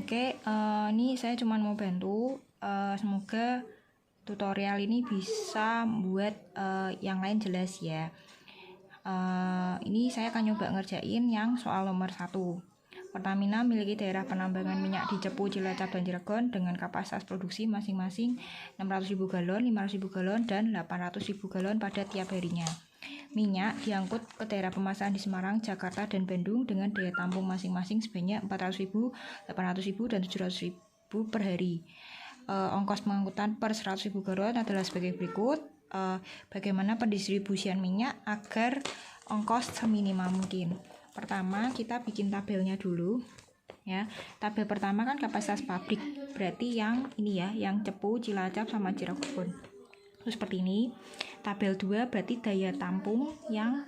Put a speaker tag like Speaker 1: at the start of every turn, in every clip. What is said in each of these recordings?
Speaker 1: Oke, ini saya cuma mau bantu. Semoga tutorial ini bisa buat yang lain jelas ya. Ini saya akan nyoba ngerjain yang soal nomor 1. Pertamina memiliki daerah penambangan minyak di Cepu, Cilacap, dan Cilegon dengan kapasitas produksi masing-masing 600.000 galon, 500.000 galon, dan 800.000 galon pada tiap harinya. Minyak diangkut ke daerah pemasaran di Semarang, Jakarta, dan Bandung dengan daya tampung masing-masing sebanyak 400.000, 800.000, dan 700.000 per hari. Ongkos pengangkutan per 100.000 galon adalah sebagai berikut. Bagaimana pendistribusian minyak agar ongkos seminimal mungkin. Pertama, kita bikin tabelnya dulu ya. Tabel pertama kan kapasitas pabrik, berarti yang ini ya, yang Cepu, Cilacap, sama Cirebon. Terus seperti ini. Tabel 2 berarti daya tampung yang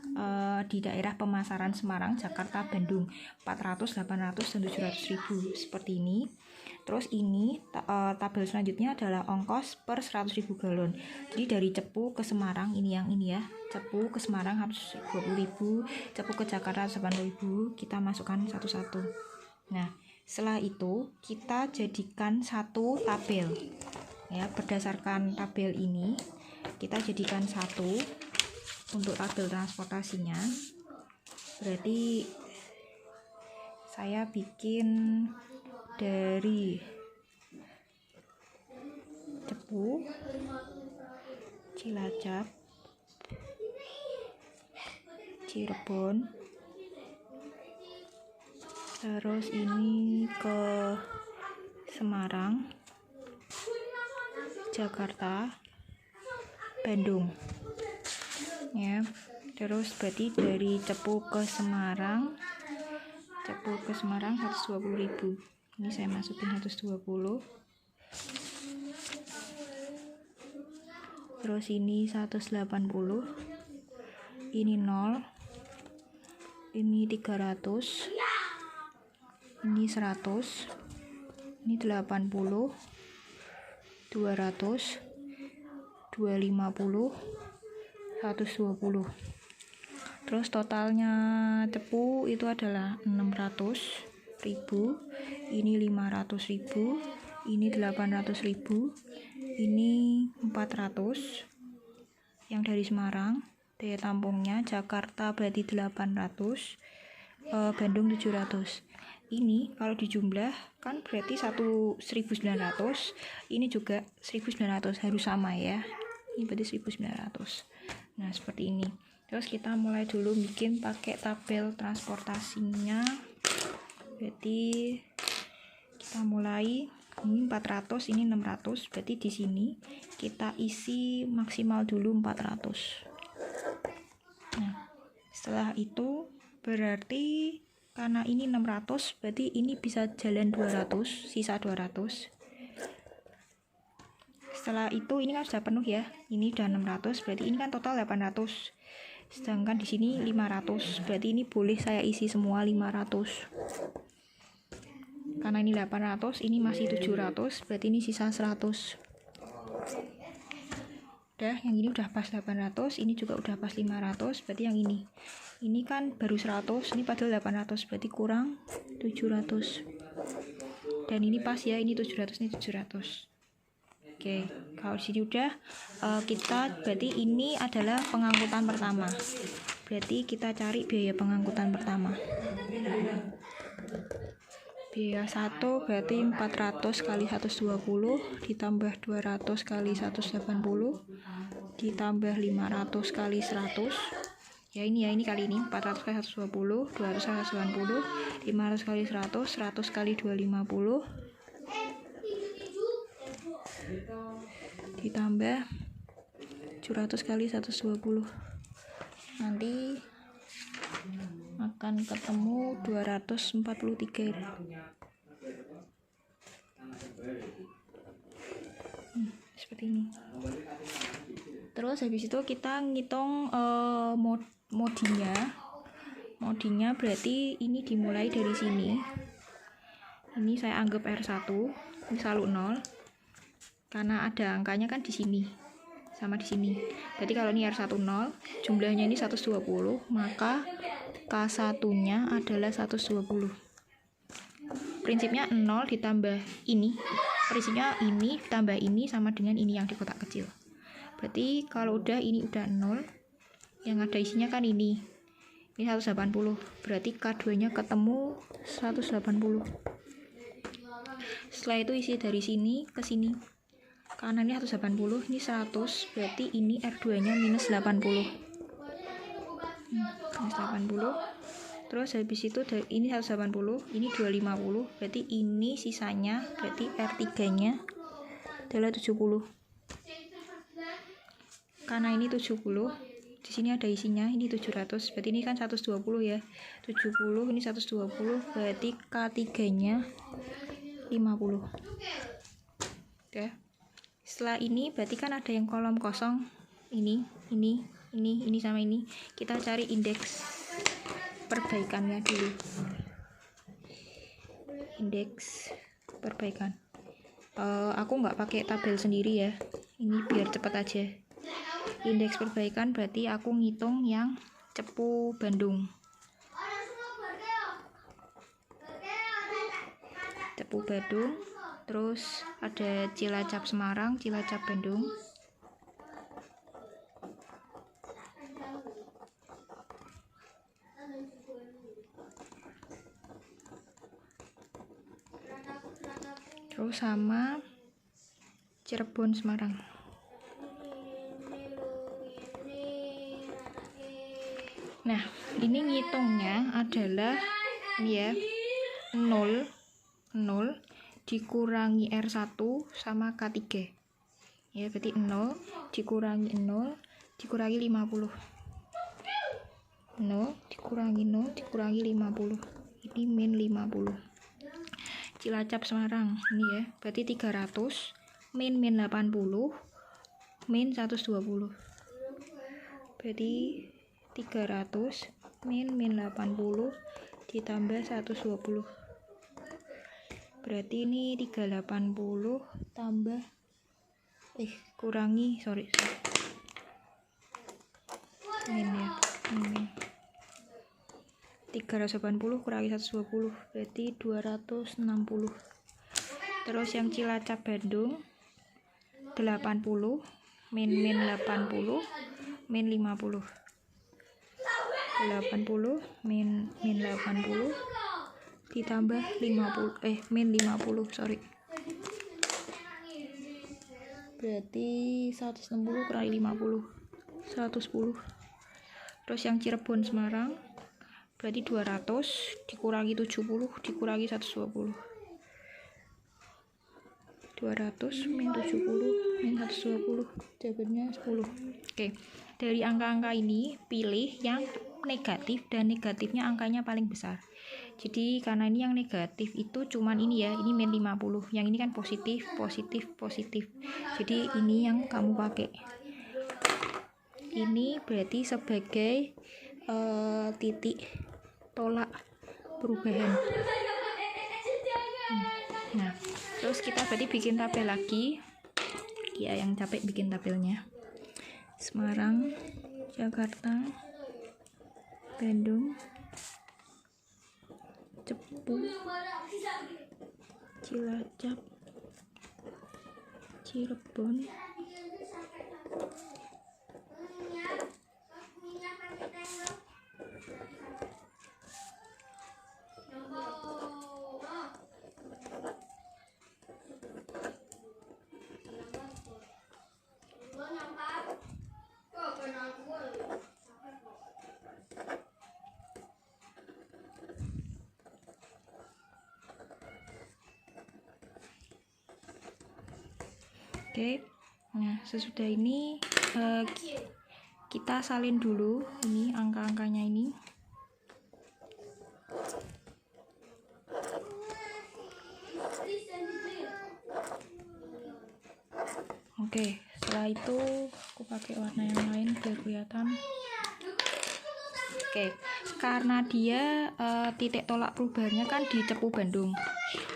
Speaker 1: di daerah pemasaran Semarang, Jakarta, Bandung 400, 800, dan 700.000 seperti ini. Terus ini tabel selanjutnya adalah ongkos per 100.000 galon. Jadi dari Cepu ke Semarang, ini yang ini ya, Cepu ke Semarang 120.000, Cepu ke Jakarta 80.000, kita masukkan satu-satu. Nah, setelah itu kita jadikan satu tabel ya. Berdasarkan tabel ini kita jadikan satu untuk tabel transportasinya. Berarti saya bikin dari Cepu, Cilacap, Cirebon, terus ini ke Semarang, Jakarta, Bandung ya. Terus berarti dari Cepu ke Semarang 120.000. Ini saya masukin 120. Terus ini 180. Ini 0. Ini 300. Ini 100. Ini 80. 200. 250. 120. Terus totalnya Cepu itu adalah 600.000, ini 500.000, ini 800.000, ini 400. Yang dari Semarang daya tampungnya Jakarta berarti 800, Bandung 700. Ini kalau dijumlah kan berarti 1.900, ini juga 1.900, harus sama ya. Ini berarti 1.900. Nah, seperti ini. Terus kita mulai dulu bikin pakai tabel transportasinya. Berarti kita mulai, ini 400, ini 600. Berarti di sini kita isi maksimal dulu 400. Nah, setelah itu berarti karena ini 600, berarti ini bisa jalan 200, sisa 200. Setelah itu ini kan sudah penuh ya. Ini udah 600, berarti ini kan total 800. Sedangkan di sini 500, berarti ini boleh saya isi semua 500. Karena ini 800, ini masih 700, berarti ini sisa 100. Udah, yang ini udah pas 800, ini juga udah pas 500, berarti yang ini. Ini kan baru 100, ini padahal 800, berarti kurang 700. Dan ini pas ya, ini 700, ini 700. Oke, kalau di sini udah kita berarti ini adalah pengangkutan pertama. Berarti kita cari biaya pengangkutan pertama. Biaya 1 berarti 400 kali 120 ditambah 200 kali 180 ditambah 500 kali 100. Ya ini kali ini 400 kali 120, 200 kali 180, 500 kali 100, 100 kali 250. Ditambah 700 kali 120, nanti akan ketemu 243. Seperti ini. Terus habis itu kita ngitung modinya berarti ini dimulai dari sini. Ini saya anggap R1, ini selalu 0. Karena ada angkanya kan di sini sama di sini. Berarti kalau ini R10, jumlahnya ini 120, maka K1-nya adalah 120. prinsipnya 0 ditambah ini, prinsipnya ini ditambah ini sama dengan ini yang di kotak kecil. Berarti kalau udah ini udah 0, yang ada isinya kan ini 180, berarti K2 nya ketemu 180. Setelah itu isi dari sini ke sini, kanan ini 180, ini 100, berarti ini R2 nya minus 80. Minus 80. Terus habis itu dari ini 180, ini 250, berarti ini sisanya, berarti R3 nya adalah 70. Karena ini 70, di sini ada isinya, ini 700, berarti ini kan 120 ya. 70 ini 120, berarti K3 nya 50. Oke. Setelah ini berarti kan ada yang kolom kosong, ini sama ini. Kita cari indeks perbaikannya dulu. Indeks perbaikan. Aku nggak pakai tabel sendiri ya. Ini biar cepat aja. Indeks perbaikan berarti aku ngitung yang Cepu Bandung. Cepu Bandung, terus ada Cilacap Semarang, Cilacap Bandung. Terus sama Cirebon Semarang. Nah, ini ngitungnya adalah ini ya, 0 dikurangi R1 sama K3. Ya, berarti 0 dikurangi 0 dikurangi 50. 0 dikurangi 0 dikurangi 50. Ini min 50. Cilacap Semarang ini ya, berarti 300 min 80 min 120. Berarti 300 min 80 ditambah 120. Berarti ini 380 tambah kurangi min ya. Min 380 kurangi 120 berarti 260. Terus yang Cilacap Bandung 80 min 80 min 50. 80 min 80 ditambah 50 min 50 berarti 160 kurangi 50 110. Terus yang Cirebon Semarang berarti 200 dikurangi 70 dikurangi 120. 200 min 70 min 120 jawabannya 10. Oke, dari angka-angka ini pilih yang negatif dan negatifnya angkanya paling besar. Jadi karena ini yang negatif itu cuman ini ya, ini min 50, yang ini kan positif. Jadi ini yang kamu pakai. Ini berarti sebagai titik tolak perubahan. Nah, terus kita berarti bikin tabel lagi. Ya, yang capek bikin tabelnya. Semarang, Jakarta, Bandung, Cepu, Cilacap, Cirebon, Oke. Nah, sesudah ini kita salin dulu ini angka-angkanya ini. Oke, setelah itu aku pakai warna yang lain biar kelihatan. Oke, karena dia titik tolak perubahannya kan di Cepu Bandung.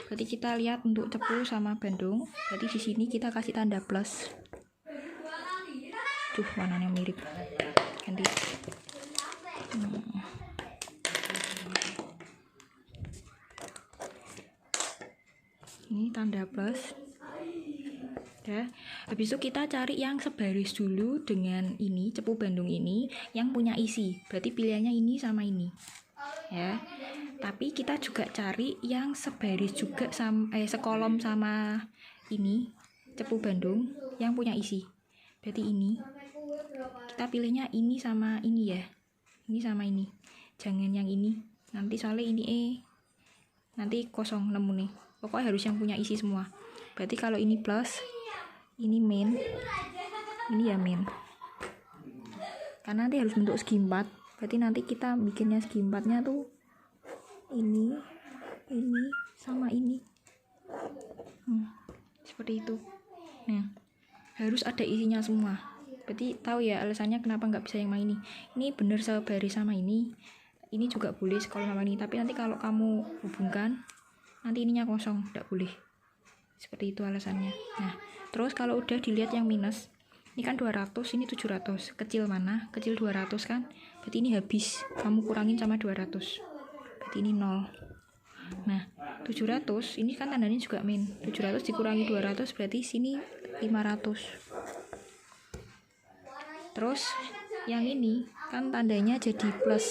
Speaker 1: Berarti kita lihat untuk Cepu sama Bandung. Berarti di sini kita kasih tanda plus. Warnanya mirip. Ganti. Ini tanda plus. Ya. Habis itu kita cari yang sebaris dulu dengan ini, cepu Bandung ini yang punya isi. Berarti pilihannya ini sama ini. Ya. Tapi kita juga cari yang sebaris juga sekolom sama ini, cepu Bandung yang punya isi. Berarti ini. Kita pilihnya ini sama ini ya. Ini sama ini. Jangan yang ini. Nanti soalnya ini nanti kosong nemu nih. Pokoknya harus yang punya isi semua. Berarti kalau ini plus, ini min, ini ya min. Karena nanti harus bentuk segi 4. Berarti nanti kita bikinnya segi 4-nya tuh ini sama ini. Seperti itu. Nah, harus ada isinya semua. Berarti tahu ya alasannya kenapa nggak bisa yang ini. Ini bener sebaris sama ini. Ini juga boleh sekolom sama ini. Tapi nanti kalau kamu hubungkan, nanti ininya kosong, nggak boleh. Seperti itu alasannya. Nah, terus kalau udah dilihat yang minus, ini kan 200, ini 700. Kecil mana? Kecil 200 kan? Berarti ini habis. Kamu kurangin sama 200. Berarti ini 0. Nah, 700, ini kan tandanya juga min. 700 dikurangi 200, berarti sini 500. Terus, yang ini kan tandanya jadi plus.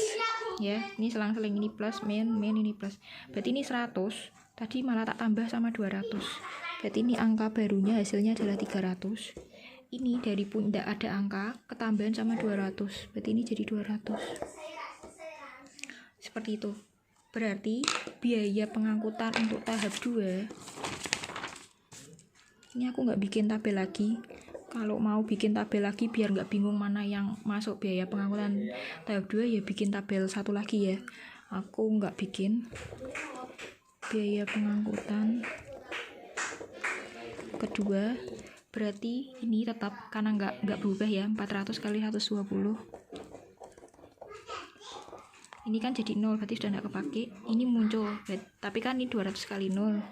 Speaker 1: Ya, ini selang-seling ini plus, min ini plus. Berarti ini 100. Tadi malah tak tambah sama 200. Berarti ini angka barunya hasilnya adalah 300. Ini dari pun tidak ada angka ketambahan sama 200. Berarti ini jadi 200. Seperti itu. Berarti biaya pengangkutan untuk tahap 2. Ini aku nggak bikin tabel lagi. Kalau mau bikin tabel lagi biar nggak bingung mana yang masuk biaya pengangkutan tahap 2 ya bikin tabel satu lagi ya. Aku nggak bikin biaya pengangkutan kedua, berarti ini tetap karena nggak berubah ya, 400 kali 120. Ini kan jadi 0, berarti sudah nggak kepake. Ini muncul, tapi kan ini 200 kali 0.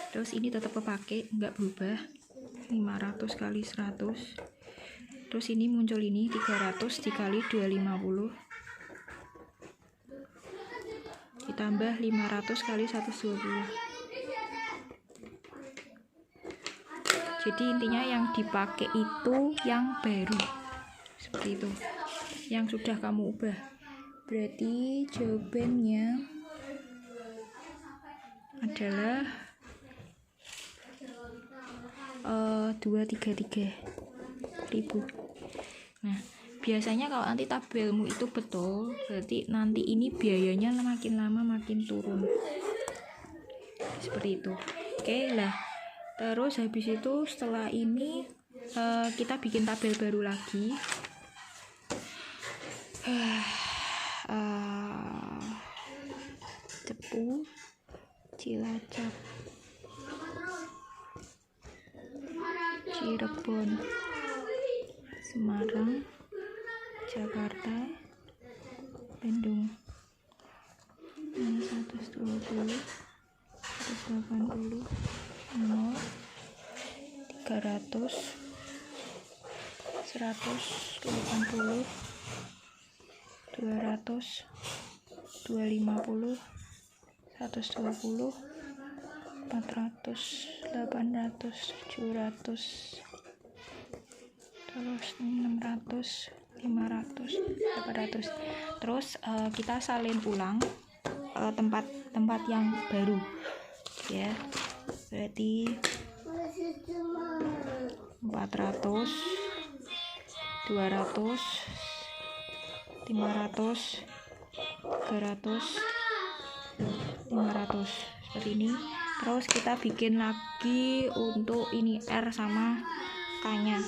Speaker 1: Terus ini tetap kepake, nggak berubah, 500 kali 100. Terus ini muncul ini 300 dikali 250 ditambah 500 kali 120. Jadi intinya yang dipakai itu yang baru, seperti itu, yang sudah kamu ubah. Berarti jawabannya adalah 233.000. Nah, biasanya kalau nanti tabelmu itu betul, berarti nanti ini biayanya makin lama makin turun. Seperti itu. Oke lah. Terus habis itu setelah ini kita bikin tabel baru lagi. Cepu Cilacap, Cirebon, Semarang, Jakarta, Bandung. Ini 120, 180, 0, 300, 180, 200, 250, 120, 400, 800, 700, terus 600, 500, 800. Terus kita salin ulang tempat yang baru ya, berarti 400, 200, 500, 300, 500 seperti ini. Terus kita bikin lagi untuk ini R sama K nya,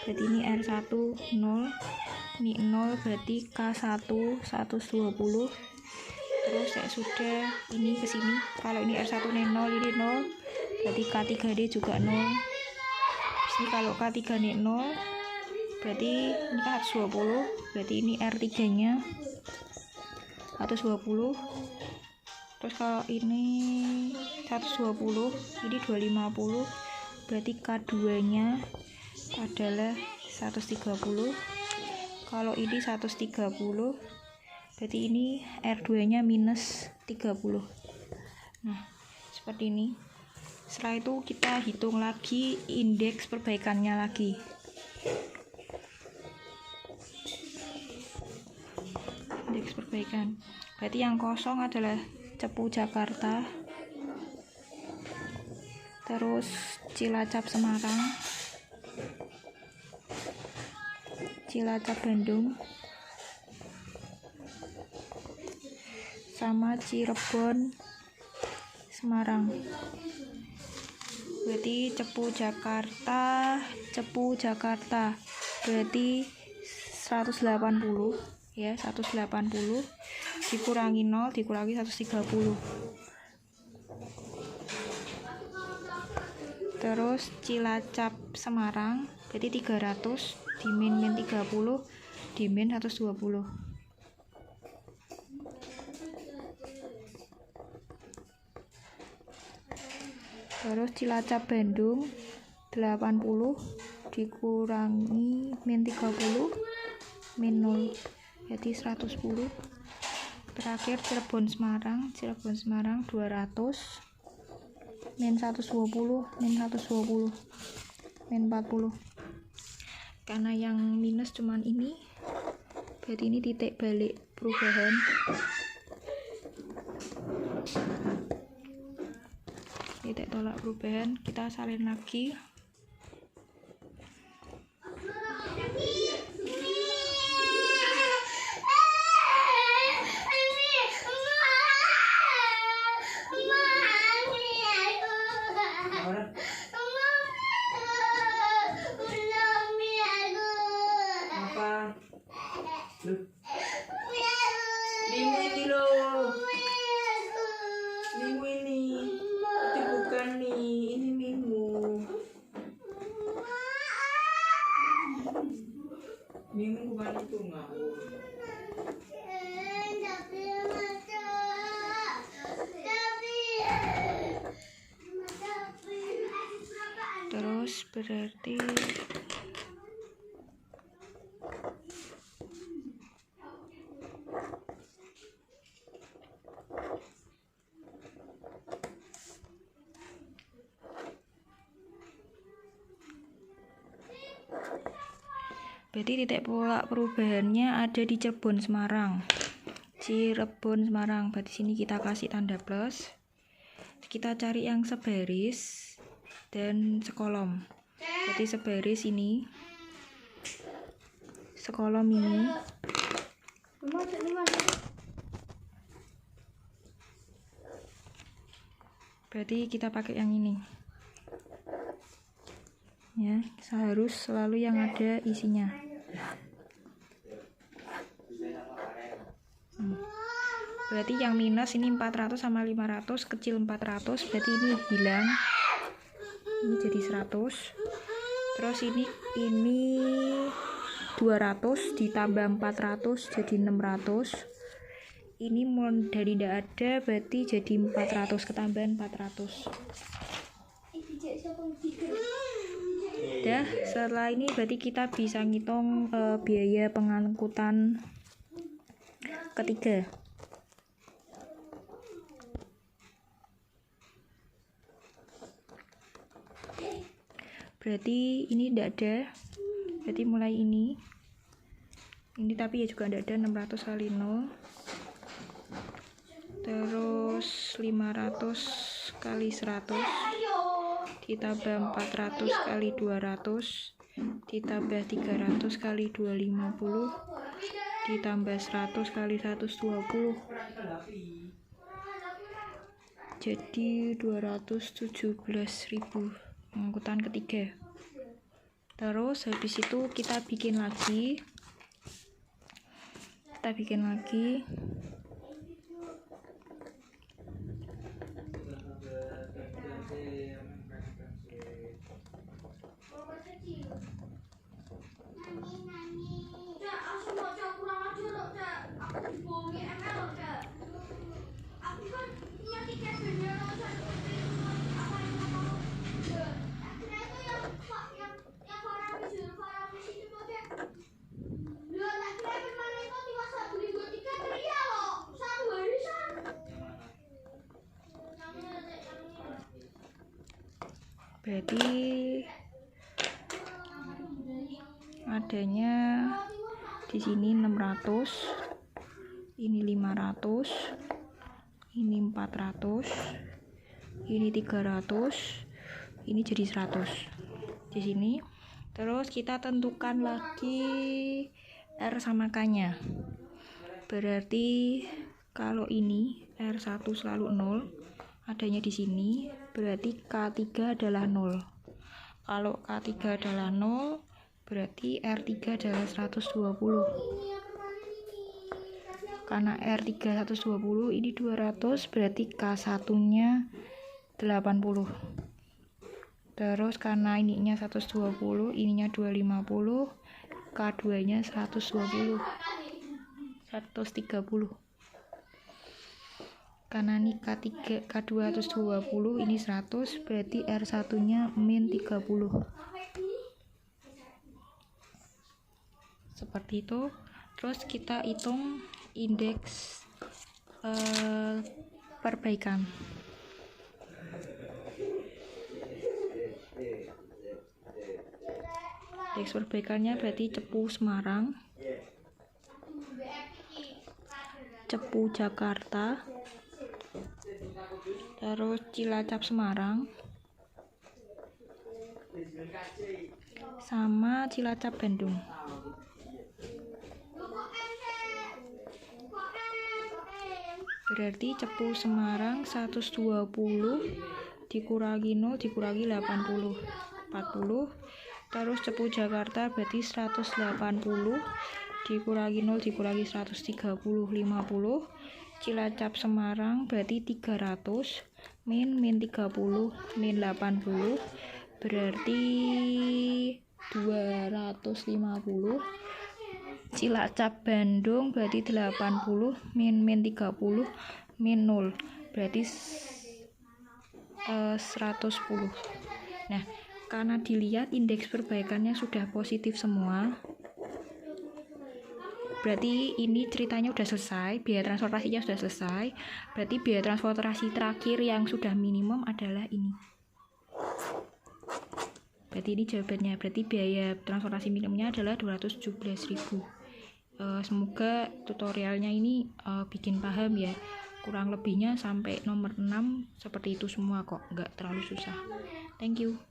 Speaker 1: berarti ini R1 0, ini 0, berarti K1 120. Terus ya sudah, ini ke sini. Kalau ini R1 ini 0, ini 0, berarti K3D juga 0. Ini kalau K3 ini 0, berarti ini kan 120, berarti ini R3 nya 120. Terus kalau ini 120, ini 250, berarti K2 nya adalah 130. Kalau ini 130, berarti ini R2 nya minus 30. Nah, seperti ini. Setelah itu kita hitung lagi indeks perbaikannya lagi. Indeks perbaikan. Berarti yang kosong adalah Cepu Jakarta. Terus Cilacap Semarang. Cilacap Bandung. Sama Cirebon Semarang. Berarti Cepu Jakarta berarti 180 ya, 180 dikurangi 0 dikurangi 130. Terus Cilacap Semarang berarti 300 di min 30 di min 120. Terus Cilacap Bandung 80 dikurangi min 30 min 0 jadi 110. Terakhir Cirebon Semarang 200 min 120 min 40. Karena yang minus cuman ini, berarti ini titik balik perubahan. Titik tolak perubahan, kita salin lagi.
Speaker 2: Minggu ini loh, minggu ini itu bukan nih, ini minggu bukan itu ngawur.
Speaker 1: Terus berarti titik tolak perubahannya ada di Cirebon Semarang. Berarti sini kita kasih tanda plus. Kita cari yang sebaris dan sekolom. Jadi sebaris ini, sekolom ini. Berarti kita pakai yang ini. Ya, harus selalu yang ada isinya. Berarti yang minus ini 400 sama 500 kecil 400, berarti ini hilang. Ini jadi 100. Terus ini 200 ditambah 400 jadi 600. Ini dari tidak ada berarti jadi 400 ketambahan 400. Udah, setelah ini berarti kita bisa ngitung biaya pengangkutan ketiga. Berarti ini tidak ada, berarti mulai ini tapi ya juga tidak ada. 600 kali 0, terus 500 kali 100 ditambah 400 kali 200 ditambah 300 kali 250 ditambah 100 kali 120 jadi 217.000 pengangkutan ketiga. Terus habis itu kita bikin lagi. berarti adanya di sini 600, ini 500, ini 400, ini 300, ini jadi 100 di sini. Terus kita tentukan lagi R sama K-nya. Berarti kalau ini R1 selalu 0, adanya di sini, berarti K3 adalah 0. Kalau K3 adalah 0, berarti R3 adalah 120. Karena R3 120, ini 200, berarti K1-nya 80. Terus karena ininya 120, ininya 250, K2-nya 120. 130. Karena ini K2 120, ini 100, berarti R1-nya min 30. Seperti itu. Terus kita hitung indeks perbaikan. Indeks perbaikannya berarti Cepu Semarang, Cepu Jakarta, terus Cilacap Semarang, sama Cilacap Bandung. Berarti Cepu Semarang 120 dikurangi 0 dikurangi 80, 40. Terus Cepu Jakarta berarti 180 dikurangi 0 dikurangi 130, 50. Cilacap Semarang berarti 300 min 30 min 80, berarti 250. Cilacap Bandung berarti 80 min 30 min 0, berarti 110. Nah, karena dilihat indeks perbaikannya sudah positif semua, berarti ini ceritanya udah selesai, biaya transportasinya sudah selesai. Berarti biaya transportasi terakhir yang sudah minimum adalah ini. Berarti ini jawabannya. Berarti biaya transportasi minimumnya adalah 217.000. Semoga tutorialnya ini bikin paham ya. Kurang lebihnya sampai nomor 6 seperti itu semua kok, nggak terlalu susah. Thank you.